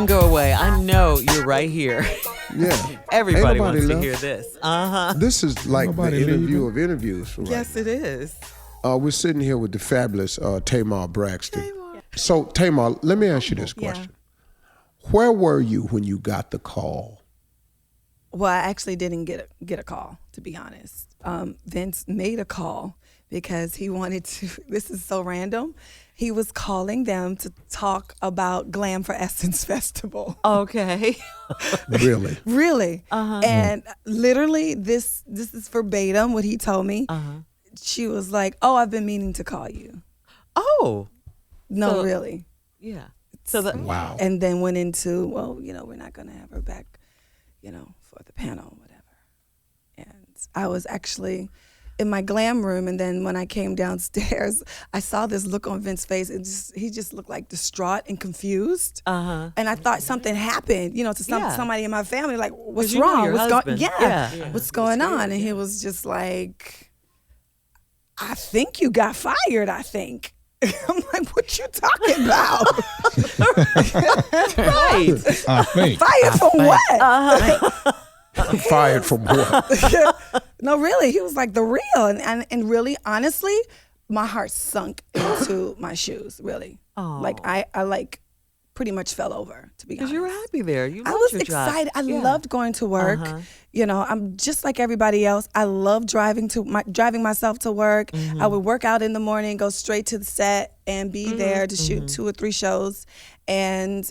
Go away. I know you're right here. Yeah. Everybody wants to hear this. This is like the interview of interviews. Right? Yes, it is. We're sitting here with the fabulous Tamar Braxton. So, Tamar, let me ask you this question. Where were you when you got the call? Well, I actually didn't get a call, to be honest. Vince made a call because he wanted to, this is so random, he was calling them to talk about Glam for Essence Festival. Okay. Really? Really. And literally, this is verbatim what he told me. She was like, "Oh, I've been meaning to call you." Oh. No, really. Yeah. Wow. And then went into, well, we're not going to have her back, for the panel, whatever. And I was actually in my glam room, and then when I came downstairs, I saw this look on Vince's face, and he just looked like distraught and confused. And I thought something happened, to somebody in my family, like, what's wrong? What's going on? And he was just like, I think you got fired, I think. I'm like, what you talking about? Right. I think. Fired from what? Fired from what? No, really. He was like, the real. And really, honestly, my heart sunk into my shoes, really. Oh. Like, I pretty much fell over, to be honest. Because you were happy there. I was excited. I loved going to work. I'm just like everybody else. I love driving myself to work. I would work out in the morning, go straight to the set, and be there to shoot 2 or 3 shows, and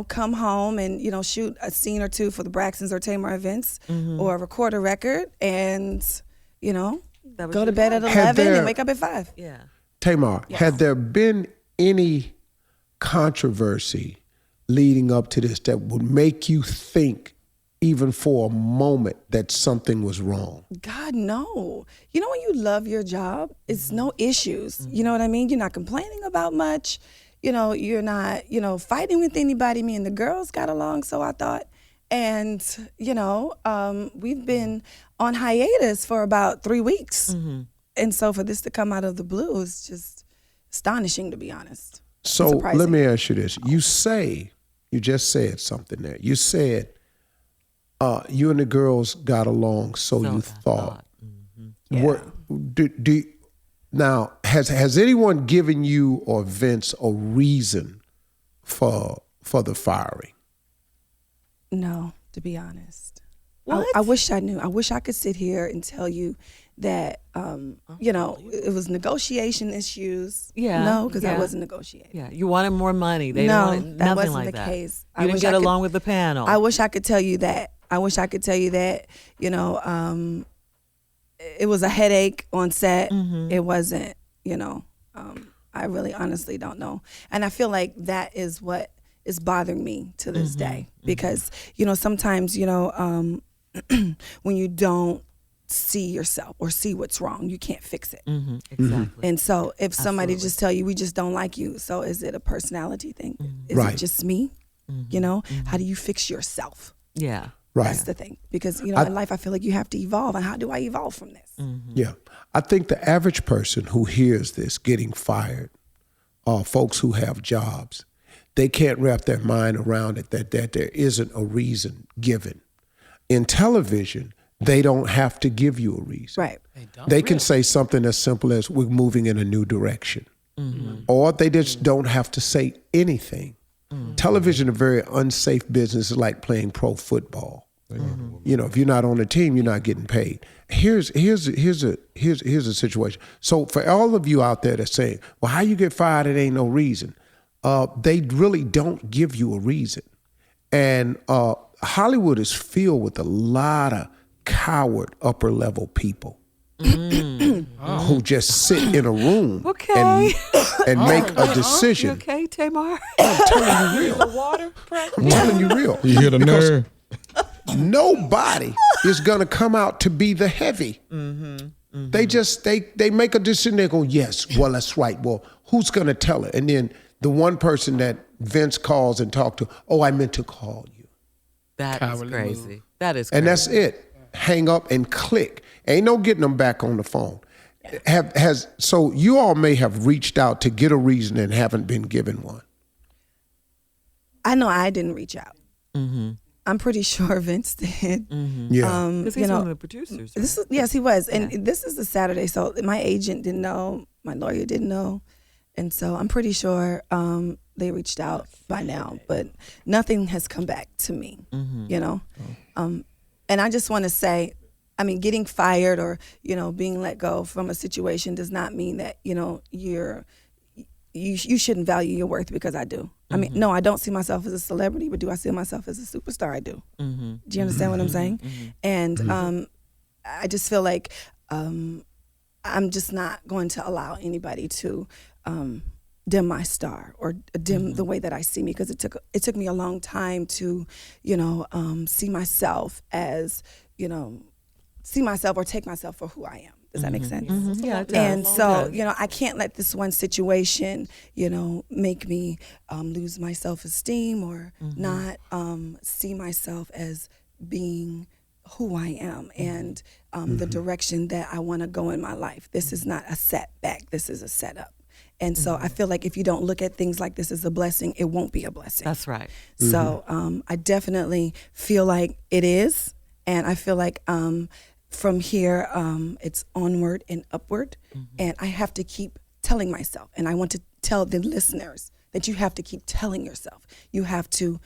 come home and shoot a scene or 2 for the Braxtons or Tamar events, or record a record, and go to bed at 11 and wake up at 5. Yeah. Tamar, had there been any controversy leading up to this that would make you think even for a moment that something was wrong? God, no. When you love your job, it's no issues. You know what I mean? You're not complaining about much. You're not, fighting with anybody. Me and the girls got along, so I thought. And, we've been on hiatus for about 3 weeks. And so for this to come out of the blue is just astonishing, to be honest. So let me ask you this. You just said something there. You said you and the girls got along, so you thought. What now, has anyone given you or Vince a reason for the firing? No, to be honest. What? I wish I knew. I wish I could sit here and tell you that, it was negotiation issues. Yeah. No, because I wasn't negotiating. Yeah, you wanted more money. They No, wanted that nothing wasn't like the that. case. You didn't get along with the panel. I wish I could tell you that. It was a headache on set. It wasn't, I really honestly don't know. And I feel like that is what is bothering me to this day. Because, sometimes, when you don't see yourself or see what's wrong, you can't fix it. Exactly. And so if somebody just tell you, we just don't like you, so is it a personality thing? Is Right. it just me? How do you fix yourself? Yeah. Right. That's the thing. Because, in life, I feel like you have to evolve. And how do I evolve from this? Yeah. I think the average person who hears this getting fired, folks who have jobs, they can't wrap their mind around it that there isn't a reason given. In television, they don't have to give you a reason. Right. They can say something as simple as, we're moving in a new direction. Or they just don't have to say anything. Television is a very unsafe business. It's like playing pro football. If you're not on a team, you're not getting paid. Here's a situation. So for all of you out there that's saying, well, how you get fired, it ain't no reason. They really don't give you a reason. And Hollywood is filled with a lot of coward upper level people who just sit in a room and make a decision. You okay, Tamar? I'm telling you real. I'm telling you real. You hear the nerve? Nobody is gonna come out to be the heavy. They just they make a decision. They go, yes, well, that's right. Well, who's gonna tell it? And then the one person that Vince calls and talk to, oh, I meant to call you. That is crazy. That is crazy. And that's it. Hang up and click. Ain't no getting them back on the phone. So you all may have reached out to get a reason and haven't been given one. I know I didn't reach out. I'm pretty sure Vince did. Yeah. Because he's one of the producers. Right? Yes, he was. And this is a Saturday, so my agent didn't know, my lawyer didn't know. And so I'm pretty sure they reached out by now, but nothing has come back to me, you know. And I just want to say, I mean, getting fired or, you know, being let go from a situation does not mean that, you know, you shouldn't value your worth, because I do. I mean, no, I don't see myself as a celebrity, but do I see myself as a superstar? I do. Do you understand what I'm saying? And I just feel like I'm just not going to allow anybody to dim my star or dim the way that I see me, because it took me a long time to, you know, see myself as, you know, see myself or take myself for who I am. Does that make sense? Yeah, it does. And so, you know, I can't let this one situation, you know, make me lose my self-esteem or not see myself as being who I am and the direction that I want to go in my life. This is not a setback. This is a setup. And so I feel like if you don't look at things like this as a blessing, it won't be a blessing. That's right. So I definitely feel like it is. And I feel like from here, it's onward and upward. And I have to keep telling myself, and I want to tell the listeners that you have to keep telling yourself. You have to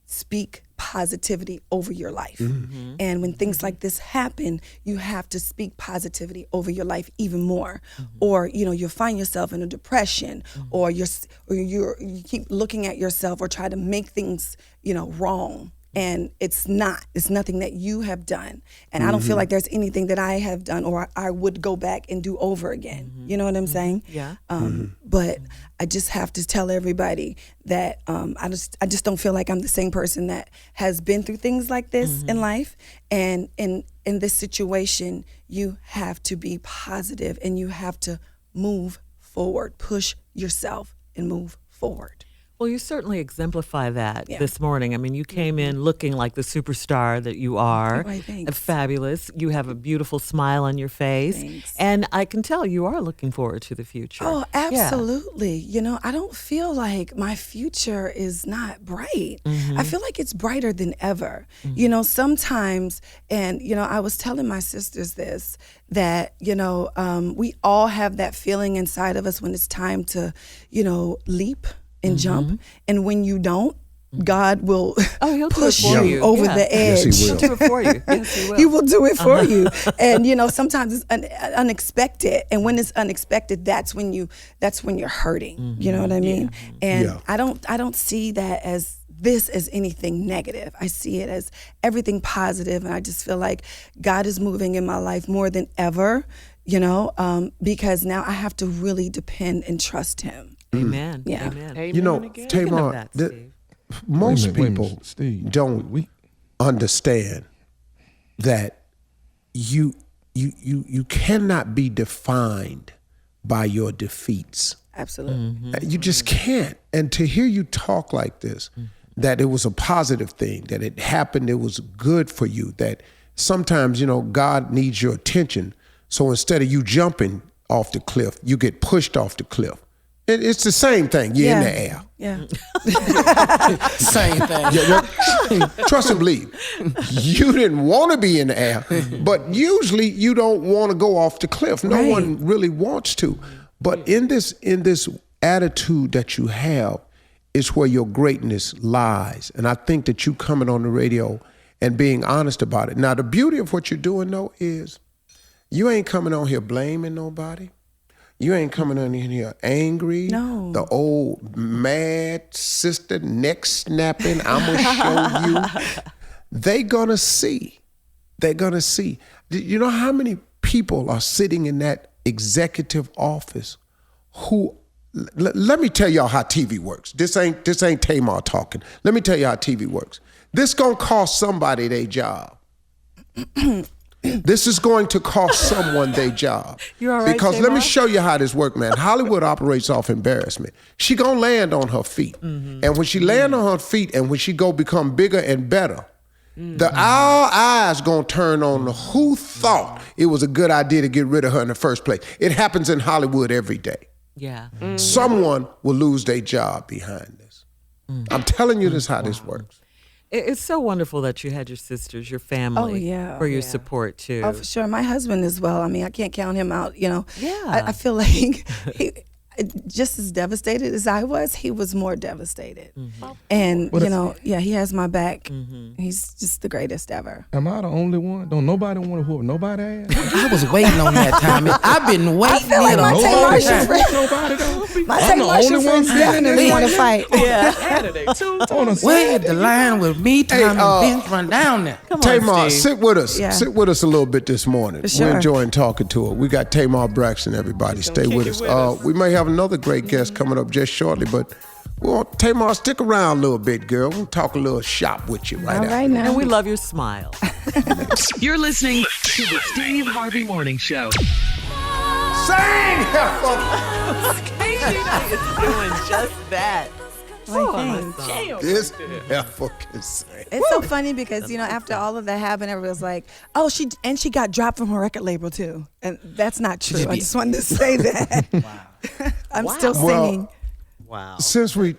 speak positivity over your life. And when things like this happen, you have to speak positivity over your life even more. Or, you know, you'll find yourself in a depression, or you keep looking at yourself or try to make things, you know, wrong. And it's nothing that you have done. And I don't feel like there's anything that I have done or I would go back and do over again. You know what I'm saying? Yeah. But I just have to tell everybody that I just don't feel like I'm the same person that has been through things like this in life. And in this situation, you have to be positive and you have to move forward, push yourself and move forward. Well, you certainly exemplify that this morning. I mean, you came in looking like the superstar that you are. Right, thanks. Fabulous. You have a beautiful smile on your face. Thanks. And I can tell you are looking forward to the future. Oh, absolutely. You know, I don't feel like my future is not bright. I feel like it's brighter than ever. You know, sometimes, and, you know, I was telling my sisters this, that, you know, we all have that feeling inside of us when it's time to, you know, leap and jump. And when you don't, God will he'll push do it for you you. over the edge. Yes, he will. He'll do it for you. Yes, he will. He will do it for you. And, you know, sometimes it's unexpected. And when it's unexpected, that's when you're hurting. You know what I mean? And I don't see that as anything negative. I see it as everything positive. And I just feel like God is moving in my life more than ever, you know, because now I have to really depend and trust him. Amen. Yeah. Amen. You know, Speaking of Tamar, that, Steve. most Wait a minute, people Steve. don't understand that you cannot be defined by your defeats. Absolutely. You just can't. And to hear you talk like this, that it was a positive thing, that it happened, it was good for you, that sometimes, you know, God needs your attention. So instead of you jumping off the cliff, you get pushed off the cliff. It's the same thing. You're in the air. Yeah. Same thing. Trust and believe. You didn't want to be in the air, but usually you don't want to go off the cliff. No one really wants to. But in this attitude that you have is where your greatness lies. And I think that you coming on the radio and being honest about it. Now, the beauty of what you're doing, though, is you ain't coming on here blaming nobody. You ain't coming in here angry. No. The old mad sister, neck snapping, I'm going to show you. They're going to see. They're going to see. You know how many people are sitting in that executive office who, let me tell y'all how TV works. This ain't Tamar talking. Let me tell you how TV works. This going to cost somebody their job. This is going to cost someone their job. You all right, because Tamar? let me show you how this works, man. Hollywood operates off embarrassment. She gonna land on her feet. And when she land on her feet and when she go become bigger and better, our eyes gonna turn on who thought it was a good idea to get rid of her in the first place. It happens in Hollywood every day. Yeah. Someone will lose their job behind this. I'm telling you this how this works. It's so wonderful that you had your sisters, your family, for your support too. Oh, for sure. My husband as well. I mean, I can't count him out. You know. Yeah. I feel like he, just as devastated as I was, he was more devastated. And he has my back. He's just the greatest ever. Am I the only one? Don't nobody want to whoop nobody ass? I was waiting on that time. I've been waiting. I feel like my Nobody Tamar whoop nobody though? My I'm the only Tamar one friends standing definitely want to fight. Wait, the line with me, Tom, and Vince run down there. Come on, Tamar, Steve. sit with us. Yeah. Sit with us a little bit this morning. sure. We're enjoying talking to her. We got Tamar Braxton, everybody. Stay with us. We may have another great guest coming up just shortly, but we want Tamar, stick around a little bit, girl. We'll talk a little shop with you right All now. right now. And we love your smile. You're listening to the Steve Harvey Morning Show. Sing, heifer! It's doing just that. This heifer can sing. It's so funny because after all of that happened, everybody was like, "Oh, she got dropped from her record label too," and that's not true. I just wanted to say that. Wow. I'm still singing. Wow. Since we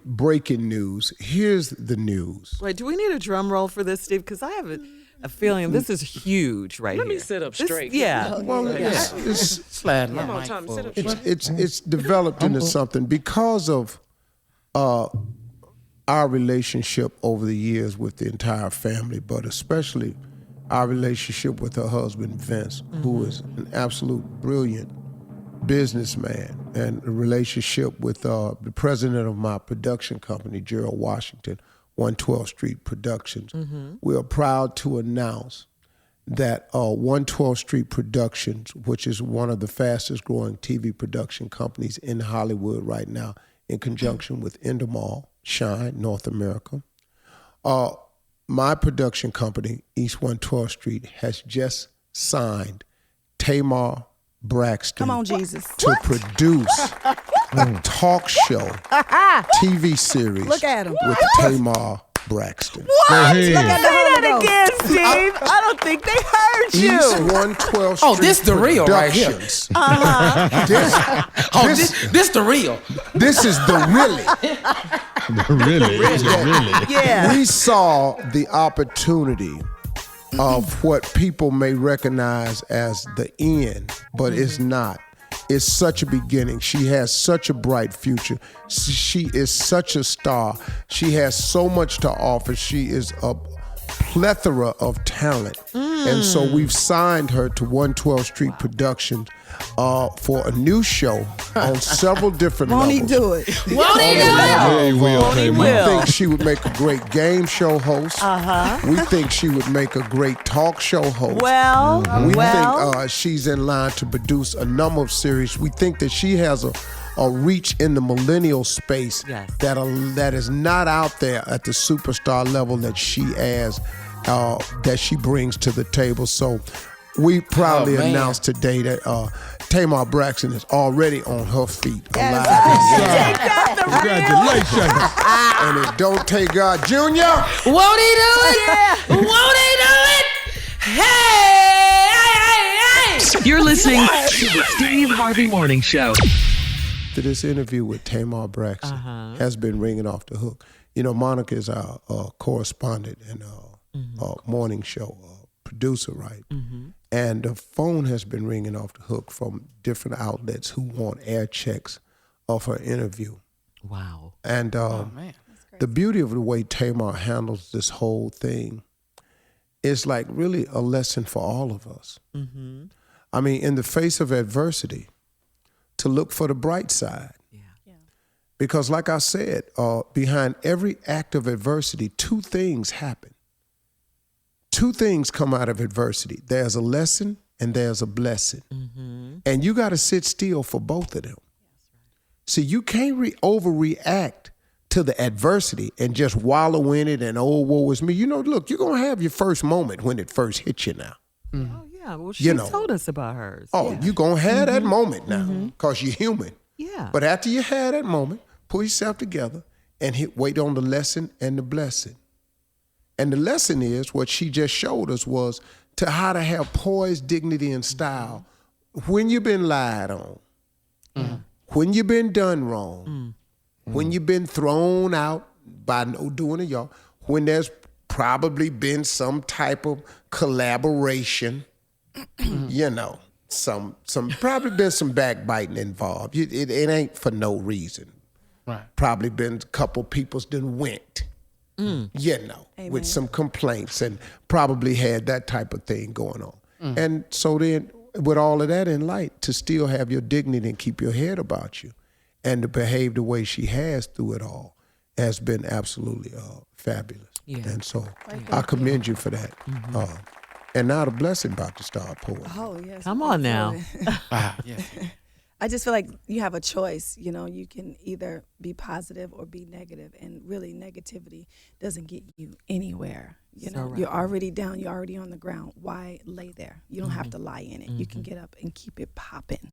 breaking news, here's the news. Wait, do we need a drum roll for this, Steve? Because I have a feeling this is huge right here. Let me sit up straight. Yeah. Well, it's Slide my mic forward. it's developed into something because of our relationship over the years with the entire family, but especially our relationship with her husband, Vince, who is an absolute brilliant businessman, and a relationship with the president of my production company, Gerald Washington, 112th Street Productions. We are proud to announce that 112th Street Productions, which is one of the fastest growing TV production companies in Hollywood right now, in conjunction with Endemol Shine North America, my production company, East 112th Street, has just signed Tamar Braxton Come on, Jesus. to produce a talk show TV series Look at him. with Tamar Braxton. What? Hey. Look at the Holy Ghost. Again, Steve. I don't think they heard you. East 112th Street Oh, this the real right here. Productions. This the real. This is the really. Really? Yeah. We saw the opportunity of what people may recognize as the end, but it's not. It's such a beginning. She has such a bright future. She is such a star. She has so much to offer. She is a plethora of talent. And so we've signed her to 112th Street Productions for a new show on several different Won't levels. he do it? Won't he do it? Hey, will, He We will. think she would make a great game show host. We think she would make a great talk show host. Well, We think she's in line to produce a number of series. We think that she has a reach in the millennial space Yes. that is not out there at the superstar level that she has, that she brings to the table. So we proudly man. announced today that Tamar Braxton is already on her feet. Alive. Congratulations. And it don't take God, Junior. Won't he do it? Won't he do it? Hey! You're listening to the Steve Harvey Morning Show. This interview with Tamar Braxton has been ringing off the hook. Monica is our correspondent and morning show producer, right? And the phone has been ringing off the hook from different outlets who want air checks of her interview. wow. And Man. the beauty of the way Tamar handles this whole thing is like really a lesson for all of us. I mean, in the face of adversity, to look for the bright side. Because like I said, behind every act of adversity, two things happen. Two things come out of adversity. There's a lesson and there's a blessing. And you got to sit still for both of them. See, you can't overreact to the adversity and just wallow in it and, oh, woe is me. Look, you're going to have your first moment when it first hits you now. Oh, yeah. Well, she told us about hers. Oh, you're going to have that moment now because you're human. Yeah. But after you have that moment, pull yourself together and wait on the lesson and the blessing. And the lesson is what she just showed us was to how to have poise, dignity, and style when you've been lied on, when you've been done wrong, when you've been thrown out by no doing of y'all, when there's probably been some type of collaboration, you know, some probably been some backbiting involved. It ain't for no reason. Right. Probably been a couple people's done went, you know, Amen. with some complaints and probably had that type of thing going on. And so then with all of that in light, to still have your dignity and keep your head about you and to behave the way she has through it all has been absolutely fabulous. Yeah. And so I commend you for that. And now the blessing about to start pouring. Oh, yes. Come on now. Yes. I just feel like you have a choice. You know, you can either be positive or be negative, and really negativity doesn't get you anywhere. You know, right. you're already down, you're already on the ground. Why lay there? You don't have to lie in it. You can get up and keep it popping.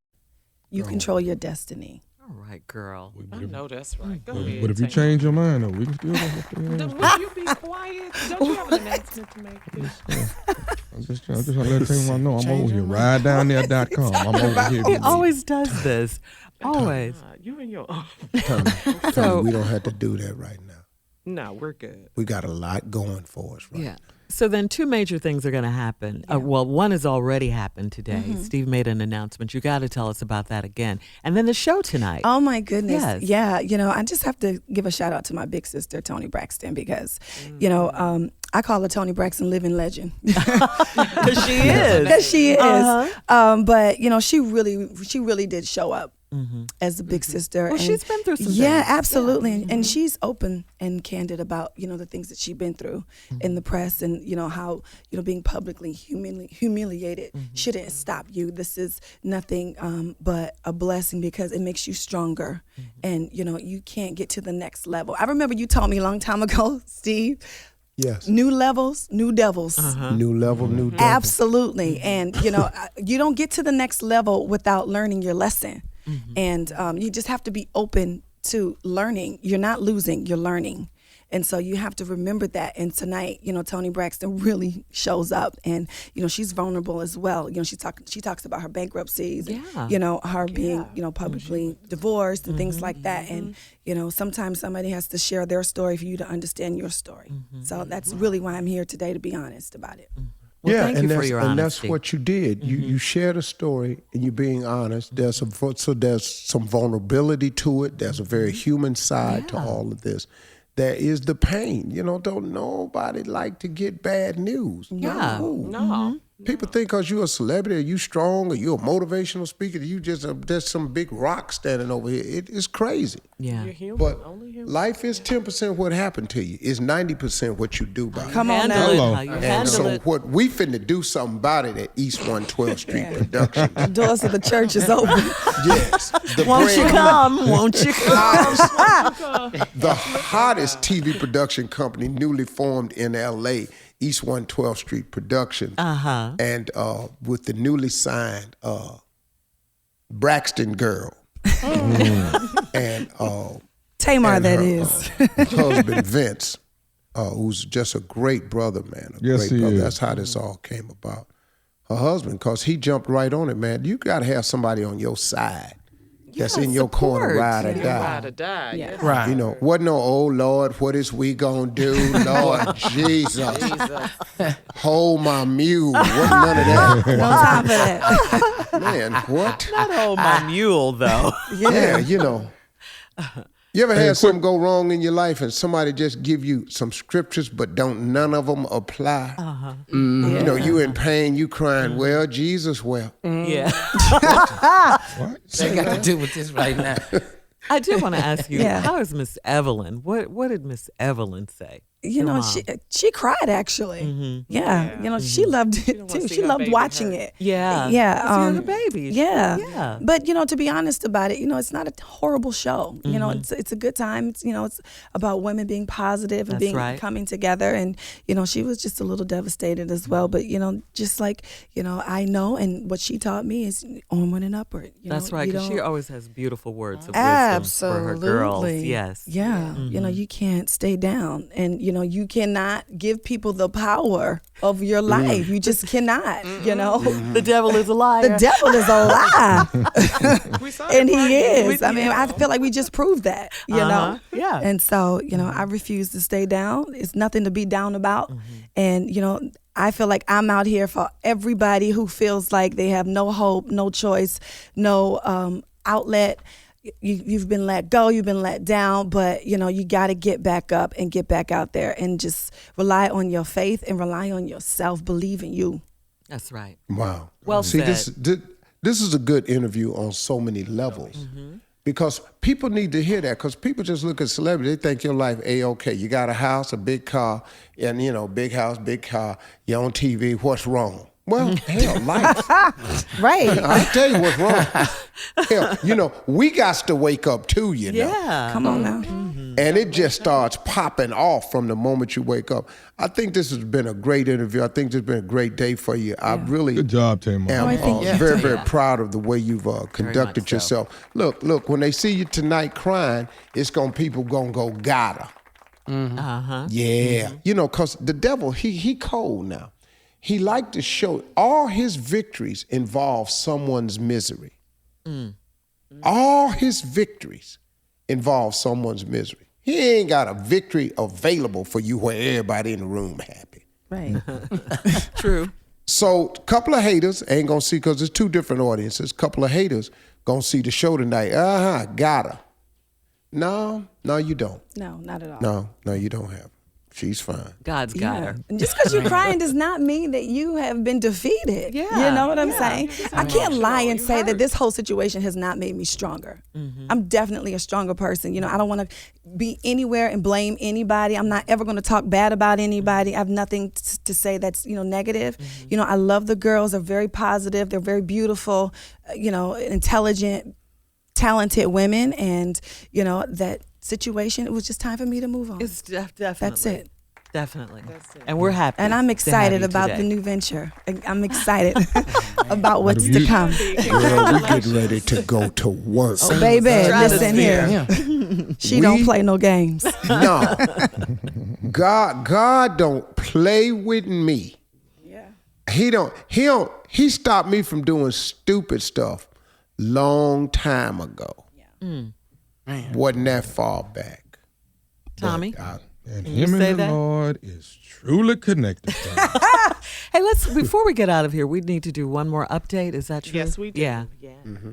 You control your destiny. All right, girl. I know that's right. Go ahead. But if you Tamar. change your mind, though, we can still Will you be quiet? Don't you have an announcement to make? I'm just trying to let Tamar know I'm over here. RideDownThere.com. I'm over here. He always does this. Always. You and your. So we don't have to do that right now. No, we're good. We got a lot going for us right Yeah. So then 2 major things are going to happen. Well, one has already happened today. Steve made an announcement. You got to tell us about that again. And then the show tonight. Oh my goodness. Yes. Yeah. You know, I just have to give a shout out to my big sister, Toni Braxton, because, you know, I call her Toni Braxton, living legend. She is. Because she is. But, you know, she really did show up as a big sister. Well, and she's been through some Yeah, things. absolutely. And she's open and candid about, you know, the things that she's been through in the press, and, you know, how, you know, being publicly humiliated shouldn't stop you. This is nothing but a blessing, because it makes you stronger. And, you know, you can't get to the next level. I remember you told me a long time ago, Steve, Yes. new levels, new devils. New level, new devil. Absolutely. And, you know, you don't get to the next level without learning your lesson. And you just have to be open to learning. You're not losing, you're learning. And so you have to remember that. And tonight, you know, Toni Braxton really shows up, and, you know, she's vulnerable as well. You know, she talks about her bankruptcies, and, you know, her being, you know, publicly divorced and things like that. And, you know, sometimes somebody has to share their story for you to understand your story. So that's really why I'm here today, to be honest about it. Well, thank you for your and honesty. that's what you did. You shared a story, and you're being honest. There's some vulnerability to it. There's a very human side to all of this. There is the pain. You know, don't nobody like to get bad news. Yeah. No. People think because you're a celebrity, or you strong, or you're a motivational speaker, that you just there's some big rock standing over here. It's crazy. Yeah. You're human. But Only human. life is 10% what happened to you. It's 90% what you do by it. Come on Handle now. it. How you And handle so it. what we finna do something about it at East 112th Street Productions. The doors of the church is open. Yes. The Won't you brand- come? Won't you come? The hottest TV production company newly formed in LA, East 112th Street Productions. And with the newly signed Braxton girl. And Tamar, and that her, is. husband Vince, who's just a great brother, man. Yes, he brother. is. That's how this all came about. Her husband, because he jumped right on it, man. You got to have somebody on your side that's in your corner, support. ride or die. Ride or die. Yeah. Yes. Right. You know, wasn't no, oh Lord, what is we gonna do? Lord Jesus, hold my mule. Wasn't none of that. No time for that. Man, what? Not hold my mule, though. Yeah, you know. You ever had something go wrong in your life and somebody just give you some scriptures, but don't none of them apply? You know, you in pain, you crying, well, Jesus, well. Yeah. They got to do with this right now. I do want to ask you, Yeah. how is Miss Evelyn? What did Miss Evelyn say? You Your know, mom. she cried actually. Yeah, you know, she loved it wanna too. see She her loved baby watching hurt. it. Yeah. Yeah, You're the baby. Yeah. Yeah. But, you know, to be honest about it, you know, it's not a horrible show. You know, it's a good time. It's, you know, it's about women being positive and That's being right. coming together. And, you know, she was just a little devastated as well. But, you know, just like, you know, I know, and what she taught me is onward and upward. You That's know, right, you because she don't- always has beautiful words of wisdom for her girls. Absolutely. Yes. Yeah. You know, you can't stay down. And, you cannot give people the power of your life. You just cannot, The devil is a liar. The devil is a lie. And he is. I mean, I feel like we just proved that, you know? Yeah. And so, I refuse to stay down. It's nothing to be down about. And, I feel like I'm out here for everybody who feels like they have no hope, no choice, no outlet. You've been let go, you've been let down, but you got to get back up and get back out there and just rely on your faith and rely on yourself, believe in you. That's right. Wow. Well said. This is a good interview on so many levels. Because people need to hear that, because people just look at celebrity, they think your life A-okay. You got a house, a big car, and big house, big car, you're on TV, what's wrong? Well, hell, life. Right. I'll tell you what's wrong. Hell, we got to wake up too, Yeah. Come on now. And it just starts popping off from the moment you wake up. I think this has been a great interview. I think this has been a great day for you. I really Good job, Tamar. am very, very proud of the way you've conducted yourself. Look, when they see you tonight crying, people going to go, gotta. Yeah. Because the devil, he cold now. He liked to show all his victories involve someone's misery. All his victories involve someone's misery. He ain't got a victory available for you where everybody in the room happy. Right. True. So a couple of haters ain't gonna see, because there's two different audiences. A couple of haters gonna see the show tonight. Gotta. No, you don't. No, not at all. No, you don't have her. She's fine. God's got her. And just because you're crying does not mean that you have been defeated. Yeah. You know what I'm saying? I can't lie and say that this whole situation has not made me stronger. I'm definitely a stronger person. I don't want to be anywhere and blame anybody. I'm not ever going to talk bad about anybody. I have nothing to say that's, negative. I love the girls. They're very positive. They're very beautiful, intelligent, talented women. And, that situation, it was just time for me to move on. It's definitely. That's it. Definitely. And we're happy. And I'm excited about today. the new venture. I'm excited about what's to come. Girl, we get ready to go to work. Oh, baby, listen here. She don't play no games. No. God don't play with me. Yeah. He stopped me from doing stupid stuff long time ago. Yeah. Wasn't that far back. Tommy? And him and the Lord is truly connected. Hey, before we get out of here, we need to do one more update. Is that true? Yes, we do. Yeah.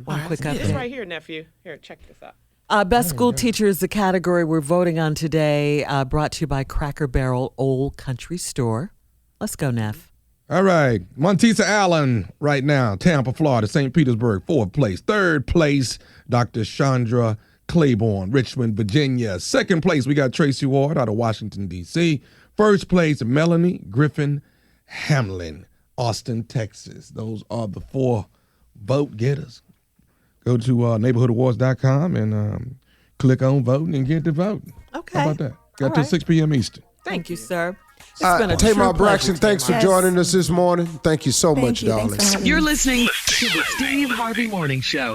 One quick update. It's right here, nephew. Here, check this out. Best school teacher is the category we're voting on today, brought to you by Cracker Barrel Old Country Store. Let's go, Neff. All right. Montisa Allen right now, Tampa, Florida, St. Petersburg, 4th place. 3rd place, Dr. Chandra Claiborne, Richmond, Virginia. 2nd place, we got Tracy Ward out of Washington, D.C. 1st place, Melanie Griffin Hamlin, Austin, Texas. Those are the 4 vote getters. Go to neighborhoodawards.com and click on voting and get to voting. Okay. How about that? Got till 6 p.m. Eastern. Thank you, sir. It's been a true Tamar Braxton, pleasure, thanks for Tamar. joining us this morning. Thank you so much, Thank you. darling. Thanks for having me. You're listening to the Steve Harvey Morning Show.